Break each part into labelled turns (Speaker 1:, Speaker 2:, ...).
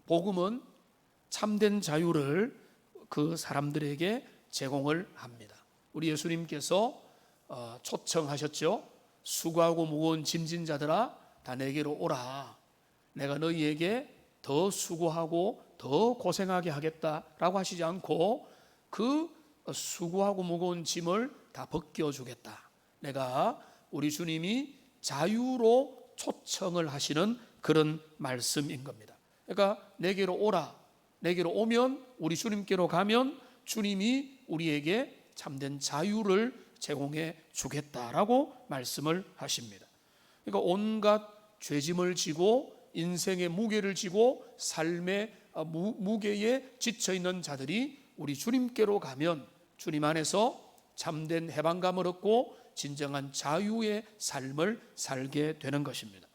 Speaker 1: 복음은 참된 자유를 그 사람들에게 제공을 합니다. 우리 예수님께서 초청하셨죠. 수고하고 무거운 짐진 자들아 다 내게로 오라. 내가 너희에게 더 수고하고 더 고생하게 하겠다라고 하시지 않고 그 수고하고 무거운 짐을 다 벗겨주겠다. 내가 우리 주님이 자유로 초청을 하시는 그런 말씀인 겁니다. 그러니까 내게로 오라. 내게로 오면, 우리 주님께로 가면 주님이 우리에게 참된 자유를 제공해 주겠다라고 말씀을 하십니다. 그러니까 온갖 죄짐을 지고 인생의 무게를 지고 삶의 무게에 지쳐있는 자들이 우리 주님께로 가면 주님 안에서 참된 해방감을 얻고 진정한 자유의 삶을 살게 되는 것입니다.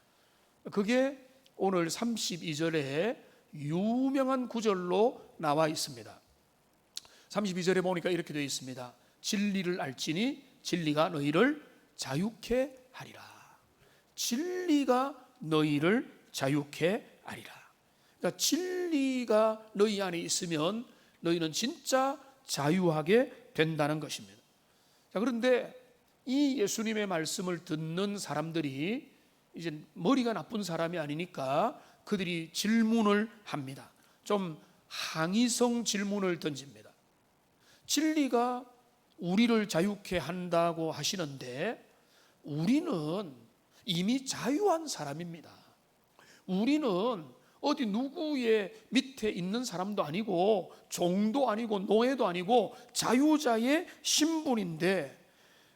Speaker 1: 그게 오늘 32절에 유명한 구절로 나와 있습니다. 32절에 보니까 이렇게 되어 있습니다. 진리를 알지니 진리가 너희를 자유케 하리라. 진리가 너희를 자유케 하리라. 그러니까 진리가 너희 안에 있으면 너희는 진짜 자유하게 된다는 것입니다. 자, 그런데 이 예수님의 말씀을 듣는 사람들이 이제 머리가 나쁜 사람이 아니니까 그들이 질문을 합니다. 좀 항의성 질문을 던집니다. 진리가 우리를 자유케 한다고 하시는데 우리는 이미 자유한 사람입니다. 우리는 어디 누구의 밑에 있는 사람도 아니고 종도 아니고 노예도 아니고 자유자의 신분인데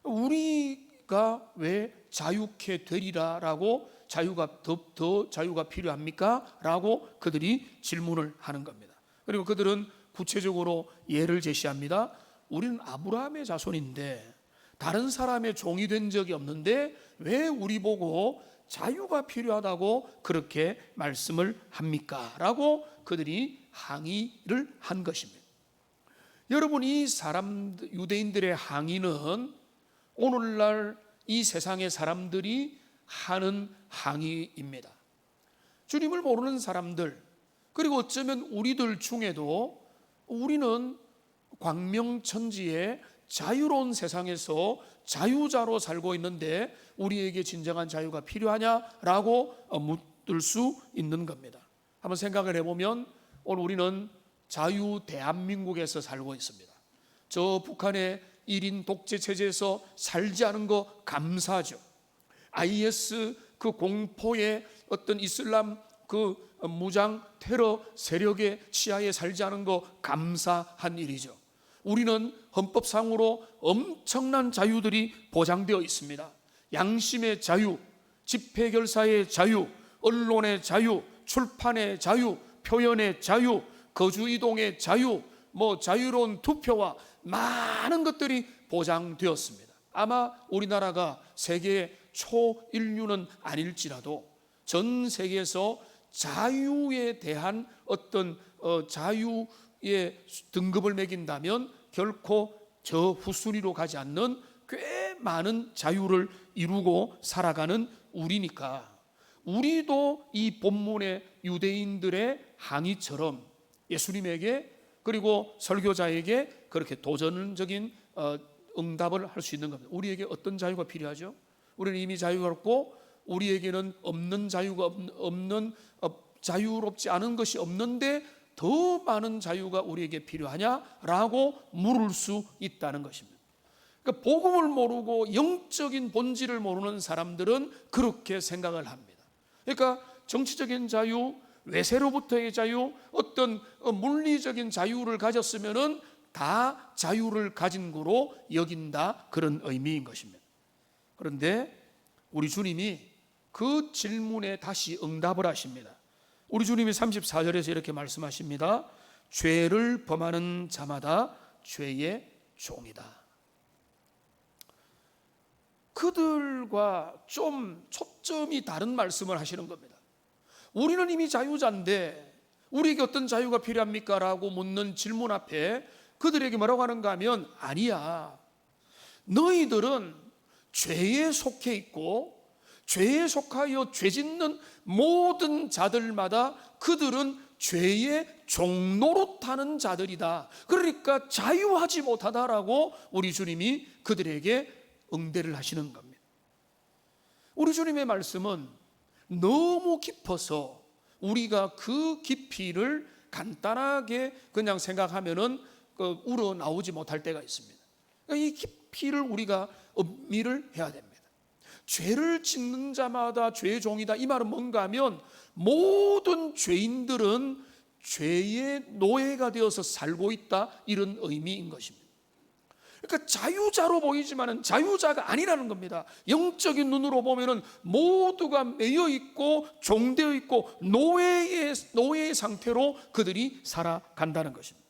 Speaker 1: 우리가 왜 자유케 되리라라고 자유가 더 자유가 필요합니까? 라고 그들이 질문을 하는 겁니다. 그리고 그들은 구체적으로 예를 제시합니다. 우리는 아브라함의 자손인데 다른 사람의 종이 된 적이 없는데 왜 우리 보고 자유가 필요하다고 그렇게 말씀을 합니까? 라고 그들이 항의를 한 것입니다. 여러분, 이 유대인들의 항의는 오늘날 이 세상의 사람들이 하는 항의입니다. 주님을 모르는 사람들, 그리고 어쩌면 우리들 중에도 우리는 광명천지의 자유로운 세상에서 자유자로 살고 있는데 우리에게 진정한 자유가 필요하냐라고 묻을 수 있는 겁니다. 한번 생각을 해보면 오늘 우리는 자유 대한민국에서 살고 있습니다. 저 북한의 1인 독재 체제에서 살지 않은 거 감사하죠. IS 그 공포의 어떤 이슬람 그 무장 테러 세력의 치하에 살지 않은 거 감사한 일이죠. 우리는 헌법상으로 엄청난 자유들이 보장되어 있습니다. 양심의 자유, 집회결사의 자유, 언론의 자유, 출판의 자유, 표현의 자유, 거주이동의 자유, 자유로운 투표와 많은 것들이 보장되었습니다. 아마 우리나라가 세계의 초인류는 아닐지라도 전 세계에서 자유에 대한 어떤 자유의 등급을 매긴다면 결코 저 후순위로 가지 않는 꽤 많은 자유를 이루고 살아가는 우리니까 우리도 이 본문의 유대인들의 항의처럼 예수님에게 그리고 설교자에게 그렇게 도전적인 응답을 할 수 있는 겁니다. 우리에게 어떤 자유가 필요하죠? 우리는 이미 자유롭고 우리에게는 없는 자유가 없는 자유롭지 않은 것이 없는데 더 많은 자유가 우리에게 필요하냐라고 물을 수 있다는 것입니다. 그러니까 복음을 모르고 영적인 본질을 모르는 사람들은 그렇게 생각을 합니다. 그러니까 정치적인 자유, 외세로부터의 자유, 어떤 물리적인 자유를 가졌으면은 다 자유를 가진 거로 여긴다, 그런 의미인 것입니다. 그런데 우리 주님이 그 질문에 다시 응답을 하십니다. 우리 주님이 34절에서 이렇게 말씀하십니다. 죄를 범하는 자마다 죄의 종이다. 그들과 좀 초점이 다른 말씀을 하시는 겁니다. 우리는 이미 자유자인데 우리에게 어떤 자유가 필요합니까? 라고 묻는 질문 앞에 그들에게 뭐라고 하는가 하면 아니야, 너희들은 죄에 속해 있고 죄에 속하여 죄 짓는 모든 자들마다 그들은 죄의 종노릇하는 자들이다. 그러니까 자유하지 못하다라고 우리 주님이 그들에게 응대를 하시는 겁니다. 우리 주님의 말씀은 너무 깊어서 우리가 그 깊이를 간단하게 그냥 생각하면은 우러나오지 못할 때가 있습니다. 이 깊이를 우리가 음미를 해야 됩니다. 죄를 짓는 자마다 죄의 종이다. 이 말은 뭔가 하면 모든 죄인들은 죄의 노예가 되어서 살고 있다, 이런 의미인 것입니다. 그러니까 자유자로 보이지만 자유자가 아니라는 겁니다. 영적인 눈으로 보면 모두가 매여 있고 종되어 있고 노예의 상태로 그들이 살아간다는 것입니다.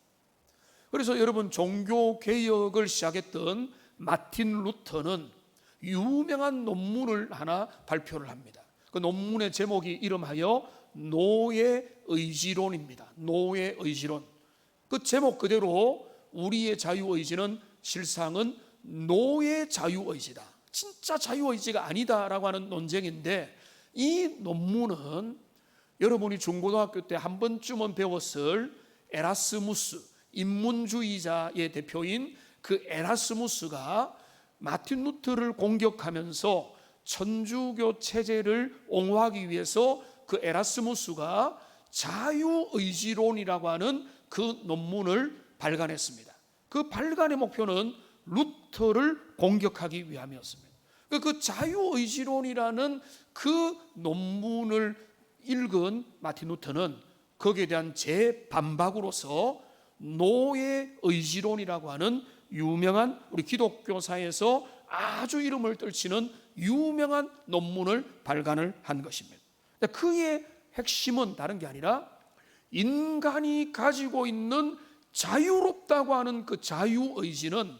Speaker 1: 그래서 여러분, 종교개혁을 시작했던 마틴 루터는 유명한 논문을 하나 발표를 합니다. 그 논문의 제목이 이름하여 노예의지론입니다. 노예의지론. 그 제목 그대로 우리의 자유의지는 실상은 노예 자유의지다, 진짜 자유의지가 아니다라고 하는 논쟁인데, 이 논문은 여러분이 중고등학교 때 한 번쯤은 배웠을 에라스무스, 인문주의자의 대표인 그 에라스무스가 마틴 루터를 공격하면서 천주교 체제를 옹호하기 위해서 그 에라스무스가 자유의지론이라고 하는 그 논문을 발간했습니다. 그 발간의 목표는 루터를 공격하기 위함이었습니다. 그 자유의지론이라는 그 논문을 읽은 마틴 루터는 거기에 대한 재반박으로서 노예의지론이라고 하는 유명한 우리 기독교사에서 아주 이름을 떨치는 유명한 논문을 발간을 한 것입니다. 그의 핵심은 다른 게 아니라 인간이 가지고 있는 자유롭다고 하는 그 자유의지는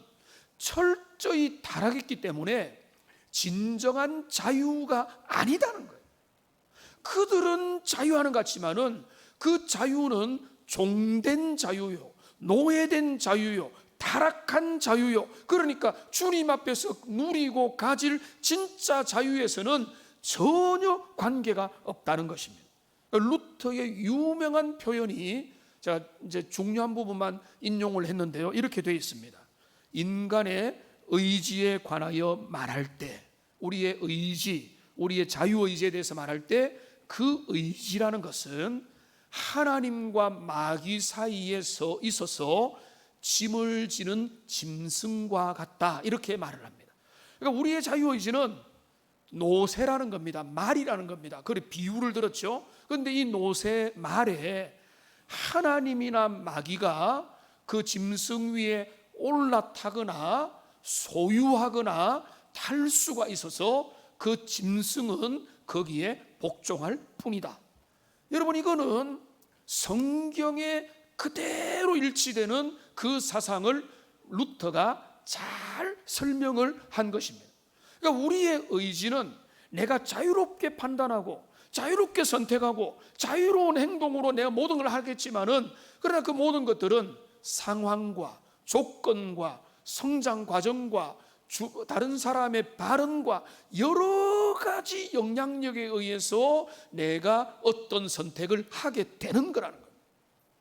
Speaker 1: 철저히 타락했기 때문에 진정한 자유가 아니다는 거예요. 그들은 자유하는 것 같지만은 그 자유는 종된 자유요, 노예된 자유요, 타락한 자유요. 그러니까 주님 앞에서 누리고 가질 진짜 자유에서는 전혀 관계가 없다는 것입니다. 루터의 유명한 표현이, 제가 이제 중요한 부분만 인용을 했는데요, 이렇게 되어 있습니다. 인간의 의지에 관하여 말할 때, 우리의 의지, 우리의 자유의지에 대해서 말할 때 그 의지라는 것은 하나님과 마귀 사이에서 있어서 짐을 지는 짐승과 같다, 이렇게 말을 합니다. 그러니까 우리의 자유의지는 노새라는 겁니다. 말이라는 겁니다. 그래 비유를 들었죠. 그런데 이 노새 말에 하나님이나 마귀가 그 짐승 위에 올라타거나 소유하거나 탈 수가 있어서 그 짐승은 거기에 복종할 뿐이다. 여러분, 이거는 성경에 그대로 일치되는 그 사상을 루터가 잘 설명을 한 것입니다. 그러니까 우리의 의지는 내가 자유롭게 판단하고 자유롭게 선택하고 자유로운 행동으로 내가 모든 걸 하겠지만은, 그러나 그 모든 것들은 상황과 조건과 성장 과정과 다른 사람의 발언과 여러 가지 영향력에 의해서 내가 어떤 선택을 하게 되는 거라는 거예요.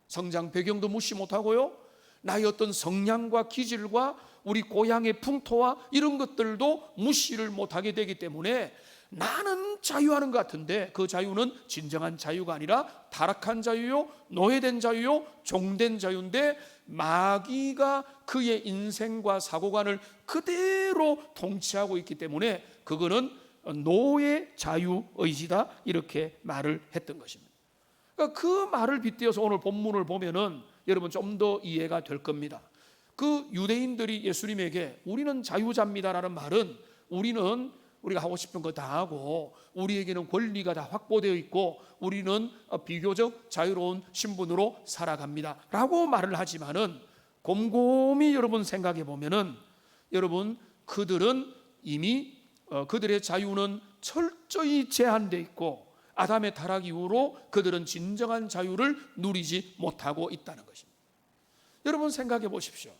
Speaker 1: 성장 배경도 무시 못하고요, 나의 어떤 성향과 기질과 우리 고향의 풍토와 이런 것들도 무시를 못하게 되기 때문에 나는 자유하는 것 같은데 그 자유는 진정한 자유가 아니라 타락한 자유요, 노예된 자유요, 종된 자유인데 마귀가 그의 인생과 사고관을 그대로 통치하고 있기 때문에 그거는 노예 자유의지다, 이렇게 말을 했던 것입니다. 그러니까 그 말을 빗대어서 오늘 본문을 보면은 여러분 좀 더 이해가 될 겁니다. 그 유대인들이 예수님에게 우리는 자유자입니다라는 말은 우리가 하고 싶은 거 다 하고 우리에게는 권리가 다 확보되어 있고 우리는 비교적 자유로운 신분으로 살아갑니다 라고 말을 하지만은, 곰곰이 여러분 생각해 보면은 여러분, 그들은 이미 그들의 자유는 철저히 제한되어 있고 아담의 타락 이후로 그들은 진정한 자유를 누리지 못하고 있다는 것입니다. 여러분 생각해 보십시오.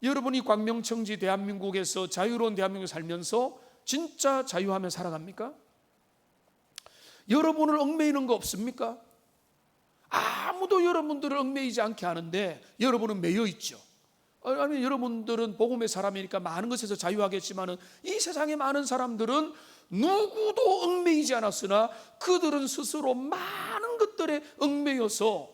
Speaker 1: 여러분이 광명청지 대한민국에서 자유로운 대한민국에 살면서 진짜 자유하며 살아갑니까? 여러분을 얽매이는 거 없습니까? 아무도 여러분들을 얽매이지 않게 하는데 여러분은 매여 있죠. 아니, 여러분들은 복음의 사람이니까 많은 것에서 자유하겠지만은 이 세상에 많은 사람들은 누구도 얽매이지 않았으나 그들은 스스로 많은 것들에 얽매여서,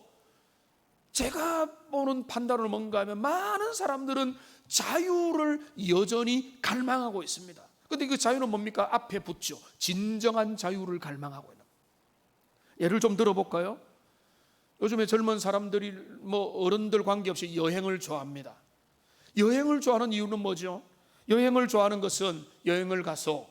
Speaker 1: 제가 보는 판단은 뭔가 하면 많은 사람들은 자유를 여전히 갈망하고 있습니다. 근데 그 자유는 뭡니까? 앞에 붙죠. 진정한 자유를 갈망하고 있는. 예를 좀 들어볼까요? 요즘에 젊은 사람들이 어른들 관계없이 여행을 좋아합니다. 여행을 좋아하는 이유는 뭐죠? 여행을 좋아하는 것은 여행을 가서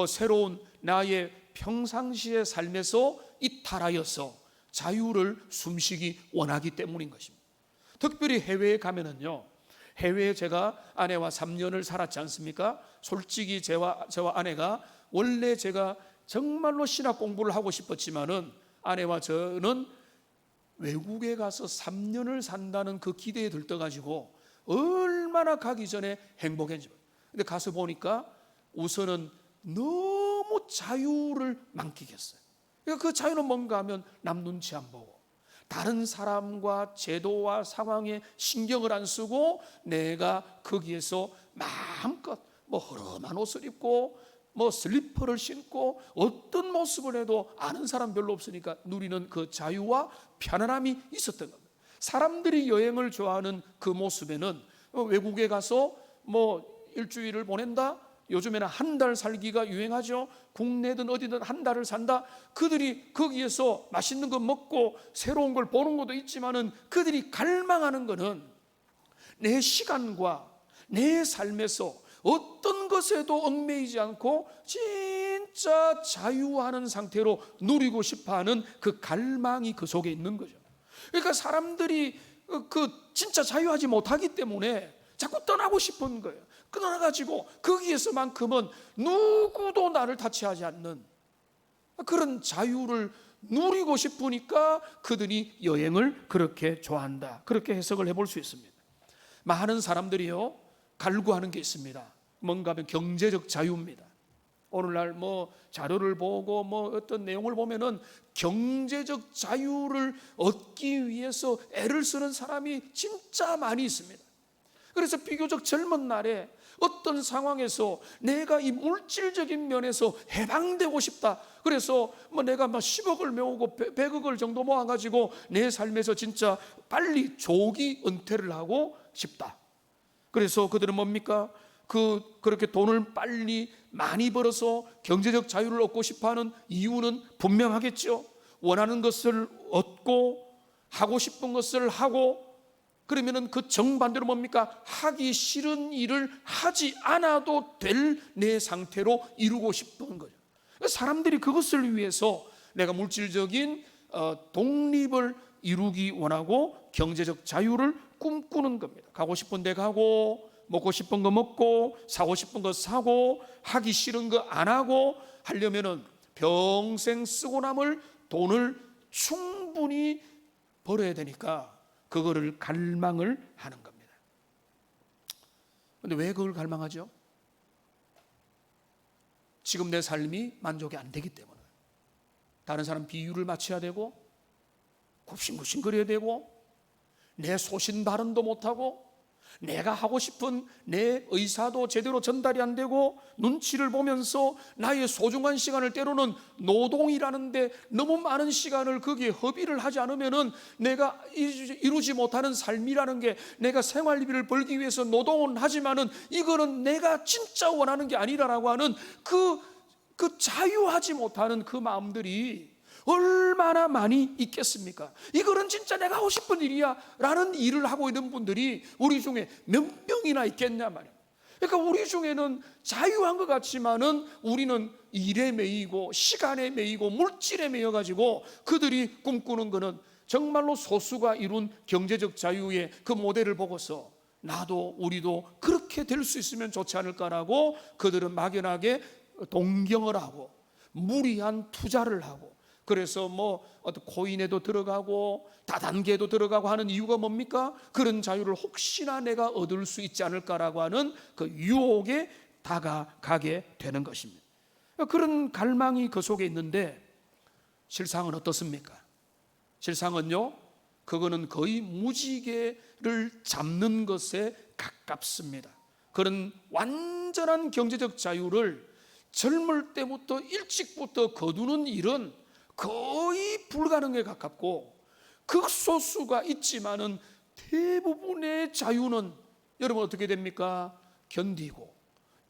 Speaker 1: 새로운 나의 평상시의 삶에서 이탈하여서 자유를 숨쉬기 원하기 때문인 것입니다. 특별히 해외에 가면은요, 해외에 제가 아내와 3년을 살았지 않습니까? 솔직히 저와 아내가 원래 제가 정말로 신학 공부를 하고 싶었지만은 아내와 저는 외국에 가서 3년을 산다는 그 기대에 들떠가지고 얼마나 가기 전에 행복했는지. 근데 가서 보니까 우선은 너무 자유를 만끽했어요. 그러니까 그 자유는 뭔가 하면 남 눈치 안 보고 다른 사람과 제도와 상황에 신경을 안 쓰고 내가 거기에서 마음껏 허름한 옷을 입고 슬리퍼를 신고 어떤 모습을 해도 아는 사람 별로 없으니까 누리는 그 자유와 편안함이 있었던 겁니다. 사람들이 여행을 좋아하는 그 모습에는 외국에 가서 일주일을 보낸다, 요즘에는 한 달 살기가 유행하죠. 국내든 어디든 한 달을 산다. 그들이 거기에서 맛있는 거 먹고 새로운 걸 보는 것도 있지만은 그들이 갈망하는 것은 내 시간과 내 삶에서 어떤 것에도 얽매이지 않고 진짜 자유하는 상태로 누리고 싶어하는 그 갈망이 그 속에 있는 거죠. 그러니까 사람들이 진짜 자유하지 못하기 때문에 자꾸 떠나고 싶은 거예요. 떠나가지고 거기에서만큼은 누구도 나를 타치하지 않는 그런 자유를 누리고 싶으니까 그들이 여행을 그렇게 좋아한다. 그렇게 해석을 해볼 수 있습니다. 많은 사람들이요, 갈구하는 게 있습니다. 뭔가 하면 경제적 자유입니다. 오늘날 자료를 보고 어떤 내용을 보면은 경제적 자유를 얻기 위해서 애를 쓰는 사람이 진짜 많이 있습니다. 그래서 비교적 젊은 날에 어떤 상황에서 내가 이 물질적인 면에서 해방되고 싶다. 그래서 내가 10억을 모으고 100억을 정도 모아가지고 내 삶에서 진짜 빨리 조기 은퇴를 하고 싶다. 그래서 그들은 뭡니까? 그렇게 돈을 빨리 많이 벌어서 경제적 자유를 얻고 싶어하는 이유는 분명하겠죠. 원하는 것을 얻고 하고 싶은 것을 하고, 그러면은 그 정반대로 뭡니까? 하기 싫은 일을 하지 않아도 될 내 상태로 이루고 싶은 거죠. 사람들이 그것을 위해서 내가 물질적인 독립을 이루기 원하고 경제적 자유를 꿈꾸는 겁니다. 가고 싶은 데 가고, 먹고 싶은 거 먹고, 사고 싶은 거 사고, 하기 싫은 거 안 하고, 하려면은 평생 쓰고 남을 돈을 충분히 벌어야 되니까 그거를 갈망을 하는 겁니다. 그런데 왜 그걸 갈망하죠? 지금 내 삶이 만족이 안 되기 때문에. 다른 사람 비유를 맞춰야 되고, 굽신굽신거려야 되고, 내 소신 발언도 못하고, 내가 하고 싶은 내 의사도 제대로 전달이 안 되고, 눈치를 보면서 나의 소중한 시간을, 때로는 노동이라는데 너무 많은 시간을 거기에 허비를 하지 않으면은 내가 이루지 못하는 삶이라는 게, 내가 생활비를 벌기 위해서 노동은 하지만은 이거는 내가 진짜 원하는 게 아니라라고 하는 그 자유하지 못하는 그 마음들이 얼마나 많이 있겠습니까? 이거는 진짜 내가 하고 싶은 일이야 라는 일을 하고 있는 분들이 우리 중에 몇 명이나 있겠냐 말이에요. 그러니까 우리 중에는 자유한 것 같지만은 우리는 일에 매이고 시간에 매이고 물질에 매여가지고 그들이 꿈꾸는 것은 정말로 소수가 이룬 경제적 자유의 그 모델을 보고서 나도 우리도 그렇게 될 수 있으면 좋지 않을까라고 그들은 막연하게 동경을 하고 무리한 투자를 하고, 그래서 어떤 코인에도 들어가고 다단계에도 들어가고 하는 이유가 뭡니까? 그런 자유를 혹시나 내가 얻을 수 있지 않을까라고 하는 그 유혹에 다가가게 되는 것입니다. 그런 갈망이 그 속에 있는데 실상은 어떻습니까? 실상은요, 그거는 거의 무지개를 잡는 것에 가깝습니다. 그런 완전한 경제적 자유를 젊을 때부터 일찍부터 거두는 일은 거의 불가능에 가깝고, 극소수가 있지만은 대부분의 자유는 여러분 어떻게 됩니까? 견디고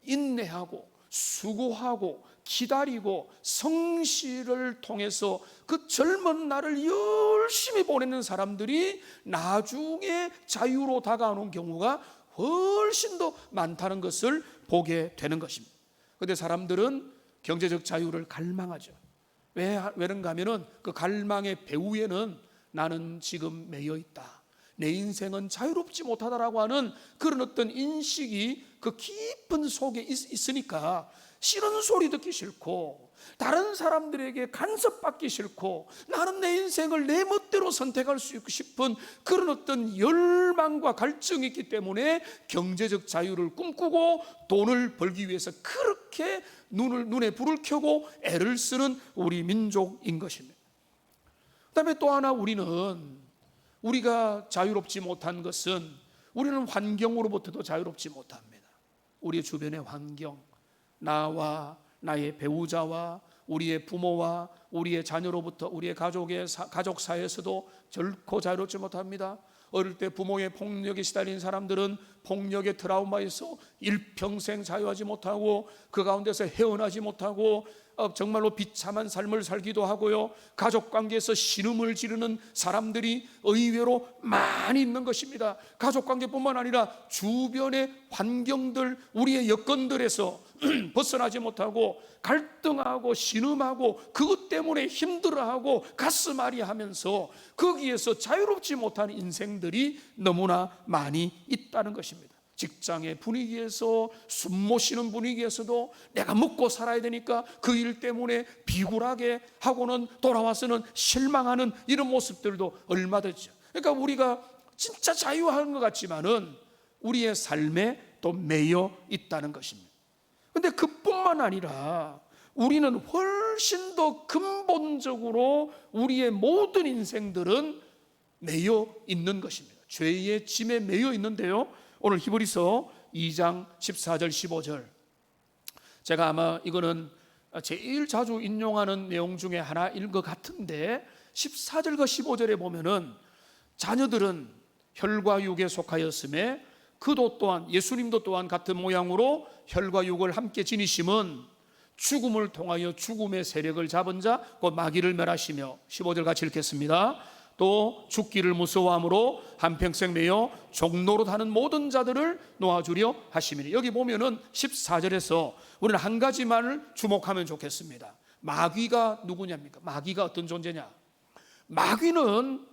Speaker 1: 인내하고 수고하고 기다리고 성실을 통해서 그 젊은 날을 열심히 보내는 사람들이 나중에 자유로 다가오는 경우가 훨씬 더 많다는 것을 보게 되는 것입니다. 그런데 사람들은 경제적 자유를 갈망하죠. 왜 그런가 하면은 그 갈망의 배후에는 나는 지금 매여 있다, 내 인생은 자유롭지 못하다라고 하는 그런 어떤 인식이 그 깊은 속에 있으니까 싫은 소리 듣기 싫고, 다른 사람들에게 간섭받기 싫고, 나는 내 인생을 내 멋대로 선택할 수 있고 싶은 그런 어떤 열망과 갈증이 있기 때문에 경제적 자유를 꿈꾸고 돈을 벌기 위해서 그렇게 눈에 불을 켜고 애를 쓰는 우리 민족인 것입니다. 그다음에 또 하나, 우리가 자유롭지 못한 것은 우리는 환경으로부터도 자유롭지 못합니다. 우리 주변의 환경, 나와 나의 배우자와 우리의 부모와 우리의 자녀로부터 우리의 가족 사이에서도 결코 자유롭지 못합니다. 어릴 때 부모의 폭력에 시달린 사람들은 폭력의 트라우마에서 일평생 자유하지 못하고 그 가운데서 헤어나지 못하고 정말로 비참한 삶을 살기도 하고요, 가족관계에서 신음을 지르는 사람들이 의외로 많이 있는 것입니다. 가족관계뿐만 아니라 주변의 환경들, 우리의 여건들에서 벗어나지 못하고 갈등하고 신음하고 그것 때문에 힘들어하고 가슴앓이하면서 거기에서 자유롭지 못한 인생들이 너무나 많이 있다는 것입니다. 직장의 분위기에서, 숨 못 쉬는 분위기에서도 내가 먹고 살아야 되니까 그 일 때문에 비굴하게 하고는 돌아와서는 실망하는 이런 모습들도 얼마든지. 그러니까 우리가 진짜 자유한 것 같지만은 우리의 삶에 또 매여 있다는 것입니다. 그런데 그뿐만 아니라 우리는 훨씬 더 근본적으로 우리의 모든 인생들은 매여 있는 것입니다. 죄의 짐에 매여 있는데요, 오늘 히브리서 2장 14절 15절, 제가 아마 이거는 제일 자주 인용하는 내용 중에 하나인 것 같은데, 14절과 15절에 보면은 자녀들은 혈과 육에 속하였음에 그도 또한, 예수님도 또한 같은 모양으로 혈과 육을 함께 지니심은 죽음을 통하여 죽음의 세력을 잡은 자 곧 마귀를 멸하시며, 15절 같이 읽겠습니다. 또 죽기를 무서워함으로 한평생 매여 종노릇 하는 모든 자들을 놓아주려 하심이니. 여기 보면은 14절에서 우리는 한 가지만을 주목하면 좋겠습니다. 마귀가 누구냐입니까? 마귀가 어떤 존재냐? 마귀는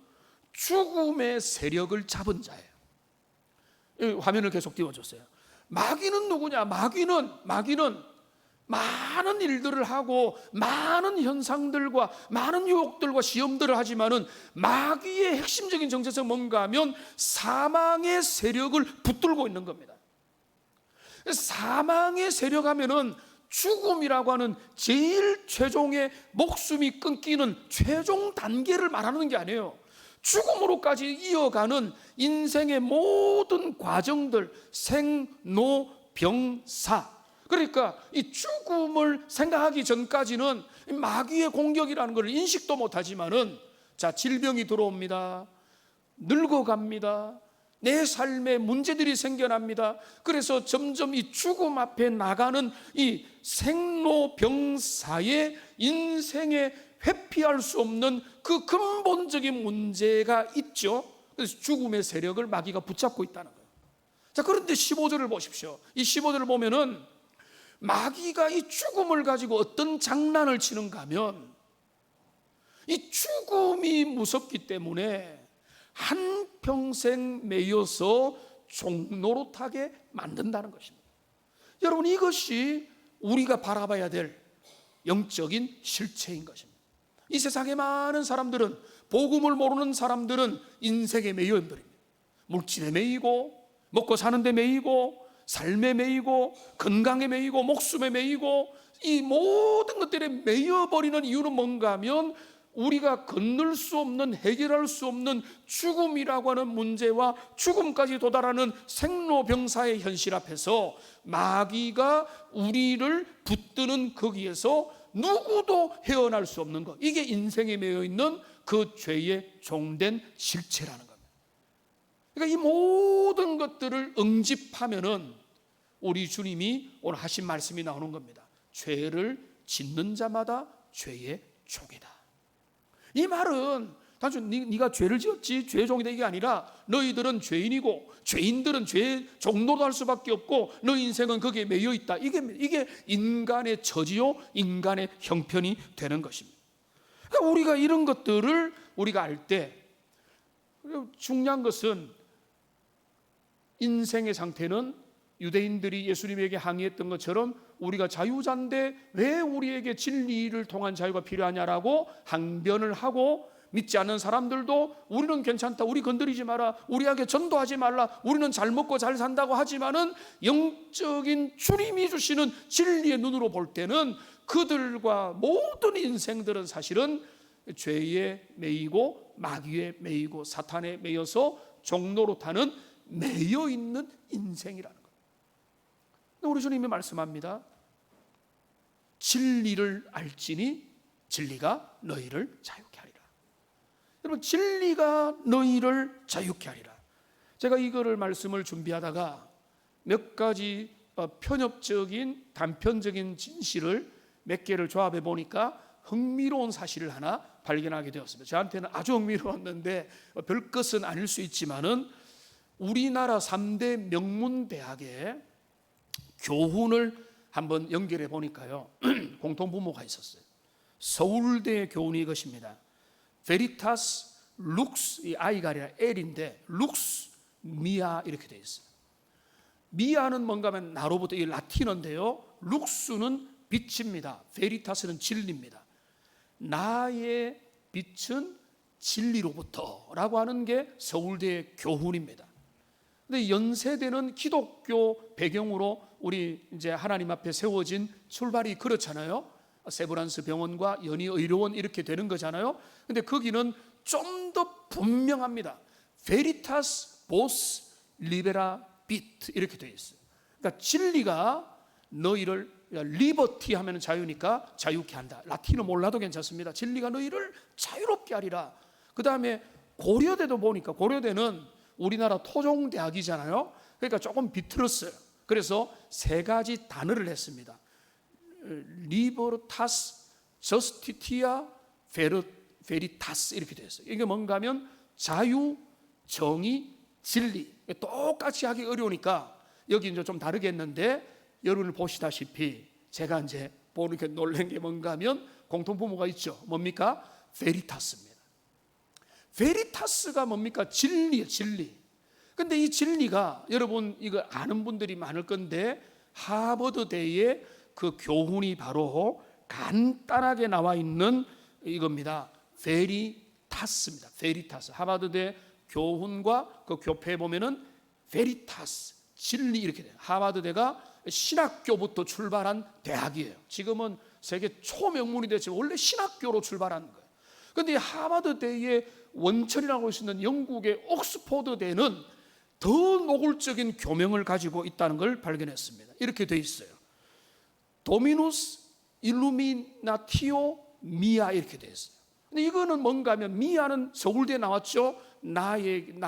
Speaker 1: 죽음의 세력을 잡은 자예요. 화면을 계속 띄워줬어요. 마귀는 누구냐? 마귀는 많은 일들을 하고 많은 현상들과 많은 유혹들과 시험들을 하지만은 마귀의 핵심적인 정체성은 뭔가 하면 사망의 세력을 붙들고 있는 겁니다. 사망의 세력 하면은 죽음이라고 하는 제일 최종의 목숨이 끊기는 최종 단계를 말하는 게 아니에요. 죽음으로까지 이어가는 인생의 모든 과정들, 생로병사. 그러니까 이 죽음을 생각하기 전까지는 마귀의 공격이라는 걸 인식도 못하지만은, 자, 질병이 들어옵니다. 늙어갑니다. 내 삶에 문제들이 생겨납니다. 그래서 점점 이 죽음 앞에 나가는 이 생로병사의 인생에 회피할 수 없는 그 근본적인 문제가 있죠. 그래서 죽음의 세력을 마귀가 붙잡고 있다는 거예요. 자, 그런데 15절을 보십시오. 이 15절을 보면은 마귀가 이 죽음을 가지고 어떤 장난을 치는가 하면, 이 죽음이 무섭기 때문에 한평생 매여서 종노릇하게 만든다는 것입니다. 여러분, 이것이 우리가 바라봐야 될 영적인 실체인 것입니다. 이 세상에 많은 사람들은, 복음을 모르는 사람들은 인생에 매여 있습니다. 물질에 매이고, 먹고 사는 데 매이고, 삶에 매이고, 건강에 매이고, 목숨에 매이고, 이 모든 것들에 매여버리는 이유는 뭔가 하면 우리가 건널 수 없는, 해결할 수 없는 죽음이라고 하는 문제와 죽음까지 도달하는 생로병사의 현실 앞에서 마귀가 우리를 붙드는 거기에서 누구도 헤어날 수 없는 것, 이게 인생에 매여 있는 그 죄의 종된 실체라는 겁니다. 그러니까 이 모든 것들을 응집하면은 우리 주님이 오늘 하신 말씀이 나오는 겁니다. 죄를 짓는 자마다 죄의 종이다. 이 말은 단순히 네가 죄를 지었지 죄의 종이다 이게 아니라, 너희들은 죄인이고 죄인들은 죄의 종로도 할 수밖에 없고 너 인생은 거기에 매여 있다. 이게 인간의 처지요, 인간의 형편이 되는 것입니다. 그러니까 우리가 이런 것들을 우리가 알 때, 중요한 것은 인생의 상태는 유대인들이 예수님에게 항의했던 것처럼 우리가 자유자인데 왜 우리에게 진리를 통한 자유가 필요하냐라고 항변을 하고, 믿지 않는 사람들도 우리는 괜찮다, 우리 건드리지 마라, 우리에게 전도하지 말라, 우리는 잘 먹고 잘 산다고 하지만은 영적인 주님이 주시는 진리의 눈으로 볼 때는 그들과 모든 인생들은 사실은 죄에 매이고 마귀에 매이고 사탄에 매여서 종노릇하는 매여 있는 인생이라는 거예요. 우리 주님이 말씀합니다. 진리를 알지니 진리가 너희를 자유케 하리라. 여러분, 진리가 너희를 자유케 하리라. 제가 이거를 말씀을 준비하다가 몇 가지 편협적인 단편적인 진실을 몇 개를 조합해 보니까 흥미로운 사실을 하나 발견하게 되었습니다. 저한테는 아주 흥미로웠는데 별 것은 아닐 수 있지만은, 우리나라 3대 명문대학의 교훈을 한번 연결해 보니까요, 공통분모가 있었어요. 서울대 교훈이 이것입니다. 베리타스 룩스, 이 I가 아니라 L인데 룩스 미아 이렇게 되어 있어요. 미아는 뭔가 하면 나로부터, 이 라틴어인데요, 룩스는 빛입니다. 베리타스는 진리입니다. 나의 빛은 진리로부터 라고 하는 게 서울대의 교훈입니다. 근데 연세대는 기독교 배경으로 우리 이제 하나님 앞에 세워진 출발이 그렇잖아요. 세브란스 병원과 연희의료원 이렇게 되는 거잖아요. 근데 거기는 좀 더 분명합니다. 베리타스 보스 리베라 빛 이렇게 되어 있어요. 그러니까 진리가 너희를, 리버티 하면 자유니까 자유케 한다. 라틴어 몰라도 괜찮습니다. 진리가 너희를 자유롭게 하리라. 그 다음에 고려대도 보니까, 고려대는 우리나라 토종대학이잖아요. 그러니까 조금 비틀었어요. 그래서 세 가지 단어를 했습니다. 리버타스, 저스티티아, 베리타스 이렇게 되어 있어요. 이게 뭔가 하면 자유, 정의, 진리. 똑같이 하기 어려우니까 여기 이제 좀 다르게 했는데, 여러분을 보시다시피 제가 이제 보는 게 놀란 게 뭔가 하면 공통분모가 있죠. 뭡니까? 베리타스입니다. 베리타스가 뭡니까? 진리예요, 진리. 근데 이 진리가, 여러분 이거 아는 분들이 많을 건데, 하버드대의 그 교훈이 바로 간단하게 나와 있는 이겁니다. 베리타스입니다. 베리타스. 하버드대 교훈과 그 교패에 보면은 베리타스, 진리 이렇게 돼요. 하버드대가 신학교부터 출발한 대학이에요. 지금은 세계 초명문이 됐지만 원래 신학교로 출발한 거예요. 그런데 하버드대의 원천이라고 할 수 있는 영국의 옥스포드대는 더 노골적인 교명을 가지고 있다는 걸 발견했습니다. 이렇게 돼 있어요. 도미누스 일루미나티오 미아 이렇게 돼 있어요. 근데 이거는 뭔가 하면, 미아는 서울대에 나왔죠. 나의라는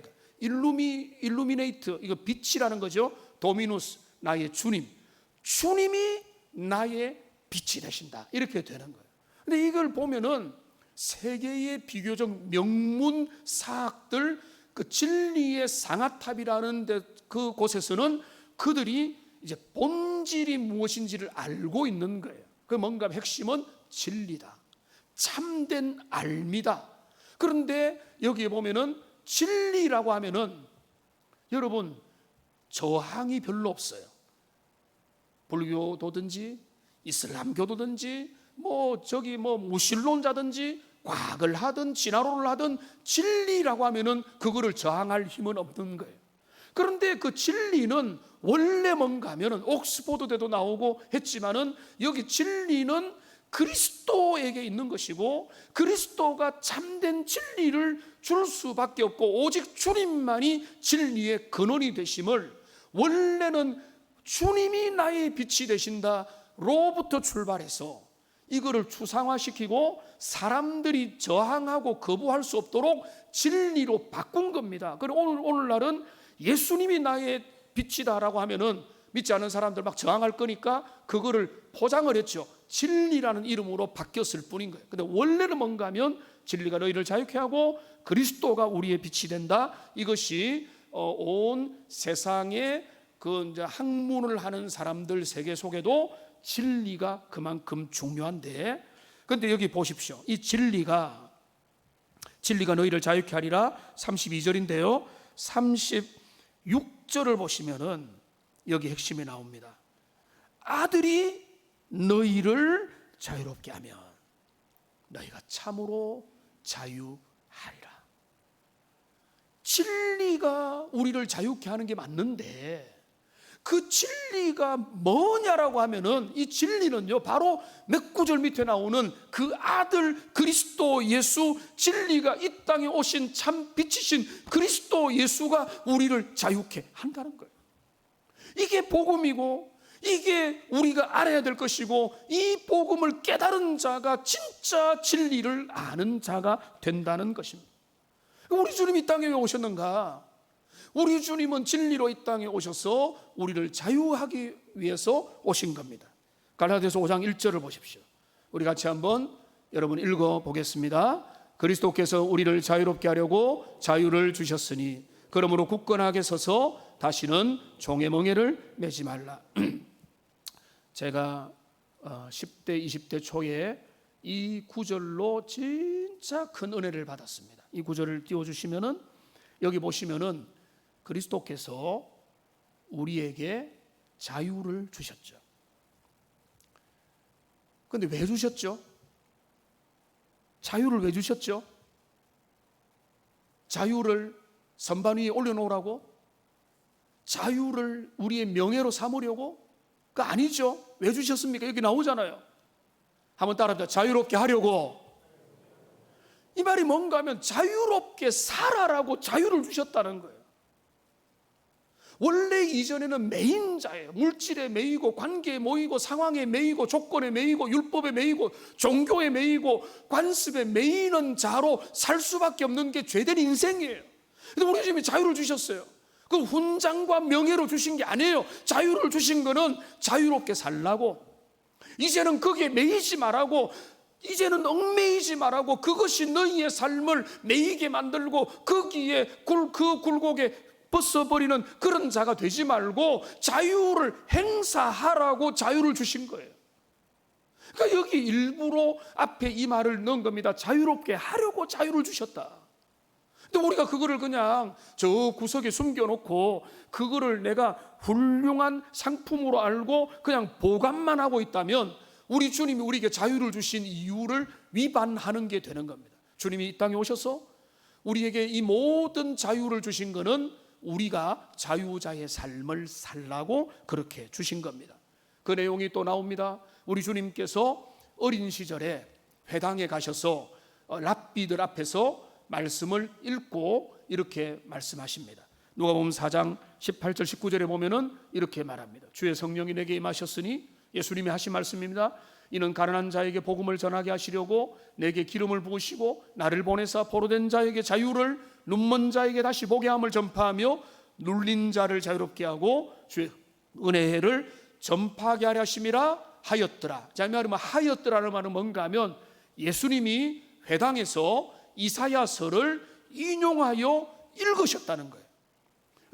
Speaker 1: 거. 일루미네이트, 이거 빛이라는 거죠. 도미누스, 나의 주님. 주님이 나의 빛이 되신다. 이렇게 되는 거예요. 근데 이걸 보면은 세계의 비교적 명문 사학들, 그 진리의 상아탑이라는 그 곳에서는 그들이 이제 본질이 무엇인지를 알고 있는 거예요. 그 뭔가 핵심은 진리다. 참된 알미다. 그런데 여기에 보면은 진리라고 하면은 여러분 저항이 별로 없어요. 불교도든지 이슬람교도든지 무신론자든지 과학을 하든 진화론을 하든 진리라고 하면은 그거를 저항할 힘은 없는 거예요. 그런데 그 진리는 원래 뭔가 하면은 옥스포드대도 나오고 했지만은, 여기 진리는 그리스도에게 있는 것이고, 그리스도가 참된 진리를 줄 수밖에 없고, 오직 주님만이 진리의 근원이 되심을, 원래는 주님이 나의 빛이 되신다로부터 출발해서 이거를 추상화시키고 사람들이 저항하고 거부할 수 없도록 진리로 바꾼 겁니다. 그리고 오늘날은 예수님이 나의 빛이다라고 하면은 믿지 않는 사람들 막 저항할 거니까 그거를 포장을 했죠. 진리라는 이름으로 바뀌었을 뿐인 거예요. 근데 원래는 뭔가 하면 진리가 너희를 자유케 하고 그리스도가 우리의 빛이 된다. 이것이 온 세상에 그 이제 학문을 하는 사람들 세계 속에도 진리가 그만큼 중요한데, 그런데 여기 보십시오. 이 진리가 너희를 자유케 하리라 32절인데요 36절을 보시면은 여기 핵심이 나옵니다. 아들이 너희를 자유롭게 하면 너희가 참으로 자유하리라. 진리가 우리를 자유케 하는 게 맞는데, 그 진리가 뭐냐라고 하면은, 이 진리는요 바로 몇 구절 밑에 나오는 그 아들 그리스도 예수, 진리가 이 땅에 오신 참 빛이신 그리스도 예수가 우리를 자유케 한다는 거예요. 이게 복음이고, 이게 우리가 알아야 될 것이고, 이 복음을 깨달은 자가 진짜 진리를 아는 자가 된다는 것입니다. 우리 주님이 이 땅에 왜 오셨는가? 우리 주님은 진리로 이 땅에 오셔서 우리를 자유하기 위해서 오신 겁니다. 갈라디아서 5장 1절을 보십시오. 우리 같이 한번 여러분 읽어보겠습니다. 그리스도께서 우리를 자유롭게 하려고 자유를 주셨으니 그러므로 굳건하게 서서 다시는 종의 멍에를 매지 말라. 제가 10대 20대 초에 이 구절로 진짜 큰 은혜를 받았습니다. 이 구절을 띄워주시면은, 여기 보시면은 그리스도께서 우리에게 자유를 주셨죠. 그런데 왜 주셨죠? 자유를 왜 주셨죠? 자유를 선반 위에 올려놓으라고? 자유를 우리의 명예로 삼으려고? 그거 아니죠. 왜 주셨습니까? 여기 나오잖아요. 한번 따라합니다. 자유롭게 하려고. 이 말이 뭔가 하면 자유롭게 살아라고 자유를 주셨다는 거예요. 원래 이전에는 매인자예요. 물질에 매이고, 관계에 매이고, 상황에 매이고, 조건에 매이고, 율법에 매이고, 종교에 매이고, 관습에 매이는 자로 살 수밖에 없는 게 죄된 인생이에요. 근데 우리 주님이 자유를 주셨어요. 그 훈장과 명예로 주신 게 아니에요. 자유를 주신 거는 자유롭게 살라고. 이제는 거기에 매이지 말라고, 이제는 얽매이지 말라고, 그것이 너희의 삶을 매이게 만들고 거기에 그 굴곡에 벗어버리는 그런 자가 되지 말고 자유를 행사하라고 자유를 주신 거예요. 그러니까 여기 일부러 앞에 이 말을 넣은 겁니다. 자유롭게 하려고 자유를 주셨다. 근데 우리가 그거를 그냥 저 구석에 숨겨놓고 그거를 내가 훌륭한 상품으로 알고 그냥 보관만 하고 있다면 우리 주님이 우리에게 자유를 주신 이유를 위반하는 게 되는 겁니다. 주님이 이 땅에 오셔서 우리에게 이 모든 자유를 주신 거는 우리가 자유자의 삶을 살라고 그렇게 주신 겁니다. 그 내용이 또 나옵니다. 우리 주님께서 어린 시절에 회당에 가셔서 랍비들 앞에서 말씀을 읽고 이렇게 말씀하십니다. 누가복음 4장 18절 19절에 보면은 이렇게 말합니다. 주의 성령이 내게 임하셨으니, 예수님이 하신 말씀입니다. 이는 가난한 자에게 복음을 전하게 하시려고 내게 기름을 부으시고 나를 보내사 포로된 자에게 자유를, 눈먼 자에게 다시 보게 함을 전파하며 눌린 자를 자유롭게 하고 주의 은혜를 전파하게 하려 하심이라 하였더라. 자, 이 말은 하였더라는 말은 뭔가 하면 예수님이 회당에서 이사야서를 인용하여 읽으셨다는 거예요.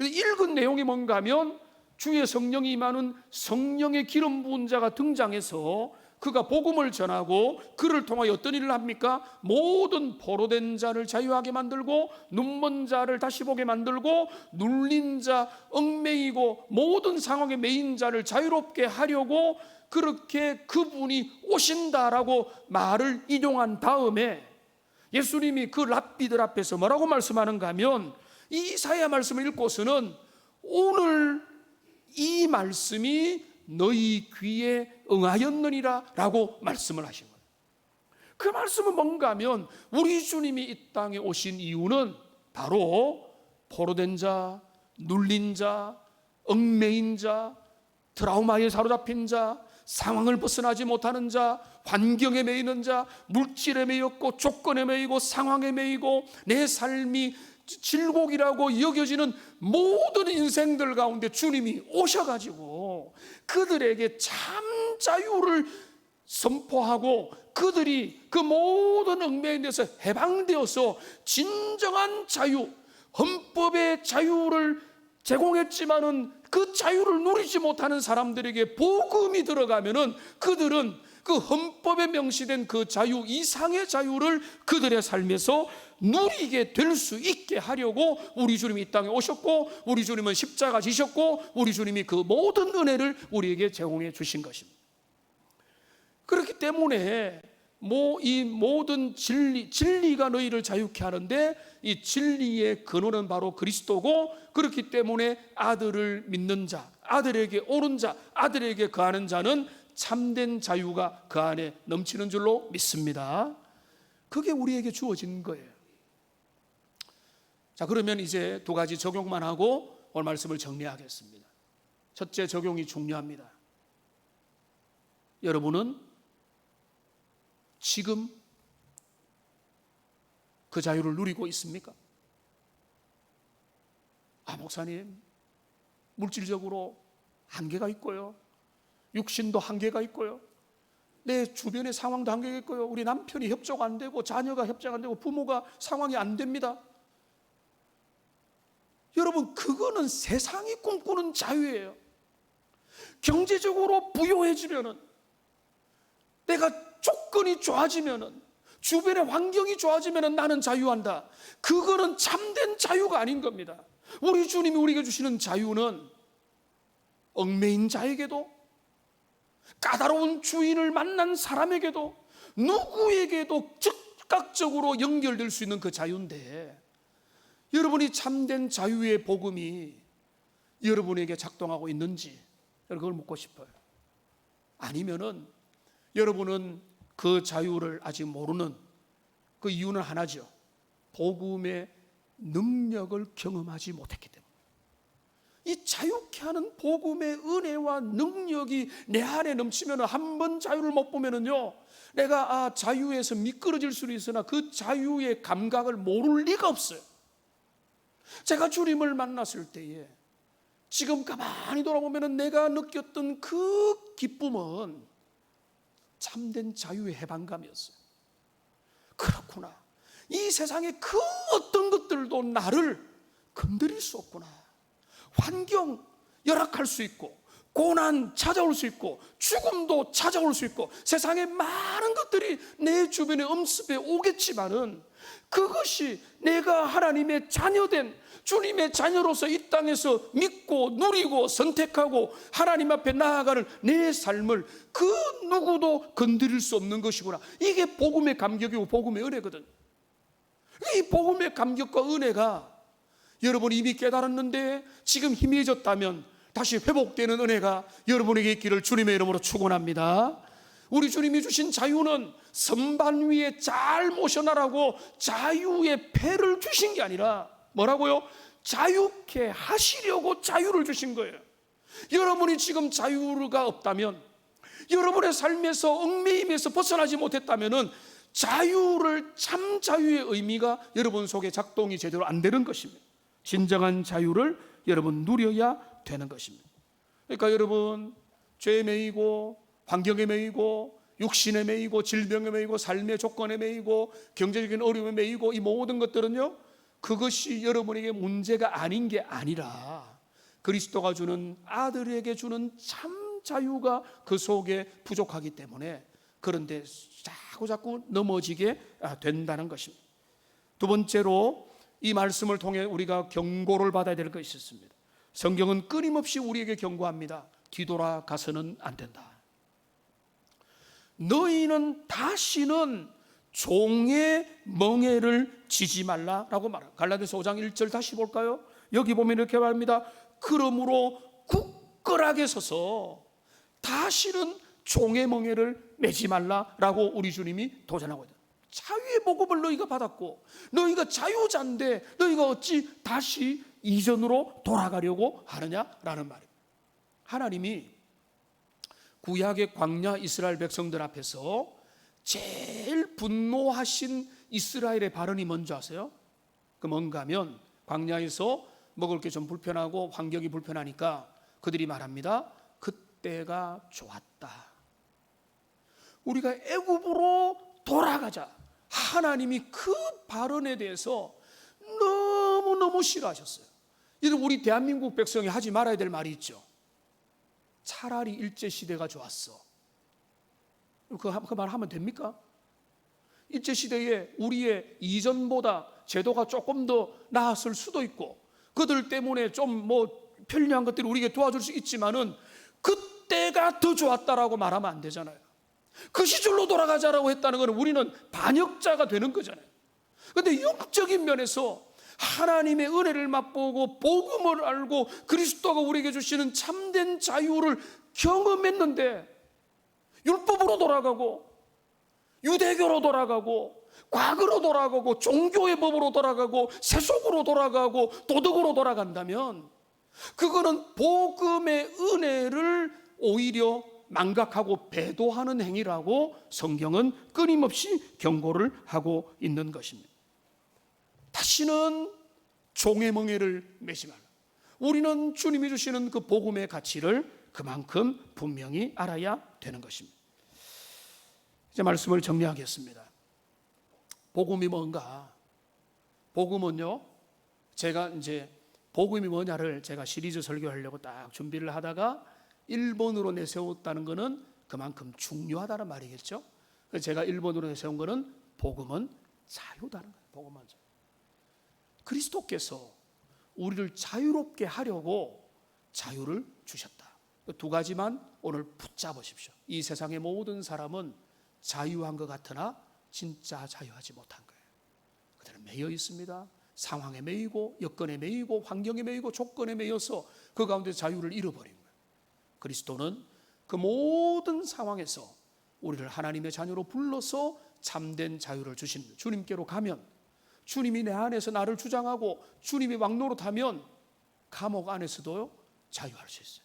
Speaker 1: 읽은 내용이 뭔가 하면 주의 성령이 임하는 성령의 기름 부은 자가 등장해서 그가 복음을 전하고 그를 통하여 어떤 일을 합니까? 모든 포로된 자를 자유하게 만들고 눈먼 자를 다시 보게 만들고 눌린 자, 얽매이고 모든 상황에 매인 자를 자유롭게 하려고 그렇게 그분이 오신다라고 말을 인용한 다음에 예수님이 그 랍비들 앞에서 뭐라고 말씀하는가 하면, 이 이사야 말씀을 읽고서는 오늘 이 말씀이 너희 귀에 응하였느니라 라고 말씀을 하신 거예요. 그 말씀은 뭔가 하면 우리 주님이 이 땅에 오신 이유는 바로 포로된 자, 눌린 자, 얽매인 자, 트라우마에 사로잡힌 자, 상황을 벗어나지 못하는 자, 환경에 매이는 자, 물질에 매였고 조건에 매이고 상황에 매이고 내 삶이 질곡이라고 여겨지는 모든 인생들 가운데 주님이 오셔가지고 그들에게 참 자유를 선포하고 그들이 그 모든 얽매인 데서 해방되어서 진정한 자유, 헌법의 자유를 제공했지만은 그 자유를 누리지 못하는 사람들에게 복음이 들어가면은 그들은 그 헌법에 명시된 그 자유 이상의 자유를 그들의 삶에서 누리게 될 수 있게 하려고 우리 주님이 이 땅에 오셨고, 우리 주님은 십자가 지셨고, 우리 주님이 그 모든 은혜를 우리에게 제공해 주신 것입니다. 그렇기 때문에 이 모든 진리가 너희를 자유케 하는데 이 진리의 근원은 바로 그리스도고, 그렇기 때문에 아들을 믿는 자, 아들에게 오는 자, 아들에게 거하는 자는 참된 자유가 그 안에 넘치는 줄로 믿습니다. 그게 우리에게 주어진 거예요. 자, 그러면 이제 두 가지 적용만 하고 오늘 말씀을 정리하겠습니다. 첫째, 적용이 중요합니다. 여러분은 지금 그 자유를 누리고 있습니까? 목사님, 물질적으로 한계가 있고요, 육신도 한계가 있고요, 내 주변의 상황도 한계가 있고요, 우리 남편이 협조가 안 되고 자녀가 협조가 안 되고 부모가 상황이 안 됩니다. 여러분, 그거는 세상이 꿈꾸는 자유예요. 경제적으로 부유해지면은, 내가 조건이 좋아지면은, 주변의 환경이 좋아지면은 나는 자유한다. 그거는 참된 자유가 아닌 겁니다. 우리 주님이 우리에게 주시는 자유는 얽매인 자에게도, 까다로운 주인을 만난 사람에게도, 누구에게도 즉각적으로 연결될 수 있는 그 자유인데, 여러분이 참된 자유의 복음이 여러분에게 작동하고 있는지 그걸 묻고 싶어요. 아니면은 여러분은 그 자유를 아직 모르는 그 이유는 하나죠. 복음의 능력을 경험하지 못했기 때문에. 이 자유케 하는 복음의 은혜와 능력이 내 안에 넘치면 한 번 자유를 못 보면은요, 내가 자유에서 미끄러질 수는 있으나 그 자유의 감각을 모를 리가 없어요. 제가 주님을 만났을 때에 지금 가만히 돌아보면 내가 느꼈던 그 기쁨은 참된 자유의 해방감이었어요. 그렇구나, 이 세상의 그 어떤 것들도 나를 건드릴 수 없구나. 환경 열악할 수 있고, 고난 찾아올 수 있고, 죽음도 찾아올 수 있고, 세상의 많은 것들이 내 주변에 엄습해 오겠지만은 그것이 내가 하나님의 자녀된 주님의 자녀로서 이 땅에서 믿고 누리고 선택하고 하나님 앞에 나아가는 내 삶을 그 누구도 건드릴 수 없는 것이구나. 이게 복음의 감격이고 복음의 은혜거든. 이 복음의 감격과 은혜가 여러분이 이미 깨달았는데 지금 희미해졌다면 다시 회복되는 은혜가 여러분에게 있기를 주님의 이름으로 축원합니다. 우리 주님이 주신 자유는 선반 위에 잘 모셔나라고 자유의 패를 주신 게 아니라 뭐라고요? 자유케 하시려고 자유를 주신 거예요. 여러분이 지금 자유가 없다면, 여러분의 삶에서 얽매임에서 벗어나지 못했다면 자유를, 참 자유의 의미가 여러분 속에 작동이 제대로 안 되는 것입니다. 진정한 자유를 여러분 누려야 되는 것입니다. 그러니까 여러분, 죄에 매이고 환경에 매이고 육신에 매이고 질병에 매이고 삶의 조건에 매이고 경제적인 어려움에 매이고 이 모든 것들은요, 그것이 여러분에게 문제가 아닌 게 아니라 그리스도가 주는, 아들에게 주는 참 자유가 그 속에 부족하기 때문에 그런데 자꾸 넘어지게 된다는 것입니다. 두 번째로 이 말씀을 통해 우리가 경고를 받아야 될 것이 있습니다. 성경은 끊임없이 우리에게 경고합니다. 뒤돌아가서는 안 된다. 너희는 다시는 종의 멍에를 지지 말라라고 말합니다. 갈라디아서 5장 1절 다시 볼까요? 여기 보면 이렇게 말합니다. 그러므로 굳건하게 서서 다시는 종의 멍에를 매지 말라라고 우리 주님이 도전하고 있다. 자유의 복음을 너희가 받았고 너희가 자유자인데 너희가 어찌 다시 이전으로 돌아가려고 하느냐라는 말입니다. 하나님이 구약의 광야 이스라엘 백성들 앞에서 제일 분노하신 이스라엘의 발언이 뭔지 아세요? 그 뭔가 하면 광야에서 먹을 게 좀 불편하고 환경이 불편하니까 그들이 말합니다. 그때가 좋았다. 우리가 애굽으로 돌아가자. 하나님이 그 발언에 대해서 너무너무 싫어하셨어요. 이런 우리 대한민국 백성이 하지 말아야 될 말이 있죠. 차라리 일제시대가 좋았어. 그 말 하면 됩니까? 일제시대에 우리의 이전보다 제도가 조금 더 나았을 수도 있고 그들 때문에 좀 편리한 것들이 우리에게 도와줄 수 있지만은 그때가 더 좋았다라고 말하면 안 되잖아요. 그 시절로 돌아가자라고 했다는 것은 우리는 반역자가 되는 거잖아요. 그런데 영적인 면에서 하나님의 은혜를 맛보고 복음을 알고 그리스도가 우리에게 주시는 참된 자유를 경험했는데 율법으로 돌아가고 유대교로 돌아가고 과거로 돌아가고 종교의 법으로 돌아가고 세속으로 돌아가고 도덕으로 돌아간다면 그거는 복음의 은혜를 오히려 망각하고 배도하는 행위라고 성경은 끊임없이 경고를 하고 있는 것입니다. 다시는 종의 멍에를 매지 말라. 우리는 주님이 주시는 그 복음의 가치를 그만큼 분명히 알아야 되는 것입니다. 이제 말씀을 정리하겠습니다. 복음이 뭔가? 복음은요, 제가 이제 복음이 뭐냐를 제가 시리즈 설교하려고 딱 준비를 하다가 1번으로 내세웠다는 것은 그만큼 중요하다는 말이겠죠. 그래서 제가 1번으로 내세운 것은 복음은 자유다는 거예요. 복음은 자유. 그리스도께서 우리를 자유롭게 하려고 자유를 주셨다. 두 가지만 오늘 붙잡으십시오. 이 세상의 모든 사람은 자유한 것 같으나 진짜 자유하지 못한 거예요. 그들은 매여 있습니다. 상황에 매이고 여건에 매이고 환경에 매이고 조건에 매여서 그 가운데 자유를 잃어버린 거예요. 그리스도는 그 모든 상황에서 우리를 하나님의 자녀로 불러서 참된 자유를 주십니다. 주님께로 가면 주님이 내 안에서 나를 주장하고 주님이 왕노릇하면 감옥 안에서도 자유할 수 있어요.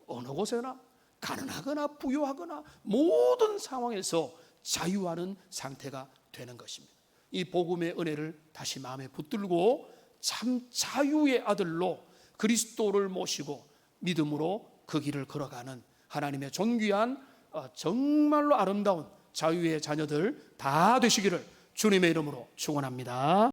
Speaker 1: 어느 곳에나 가난하거나 부유하거나 모든 상황에서 자유하는 상태가 되는 것입니다. 이 복음의 은혜를 다시 마음에 붙들고 참 자유의 아들로 그리스도를 모시고 믿음으로 그 길을 걸어가는 하나님의 존귀한 정말로 아름다운 자유의 자녀들 다 되시기를 주님의 이름으로 축원합니다.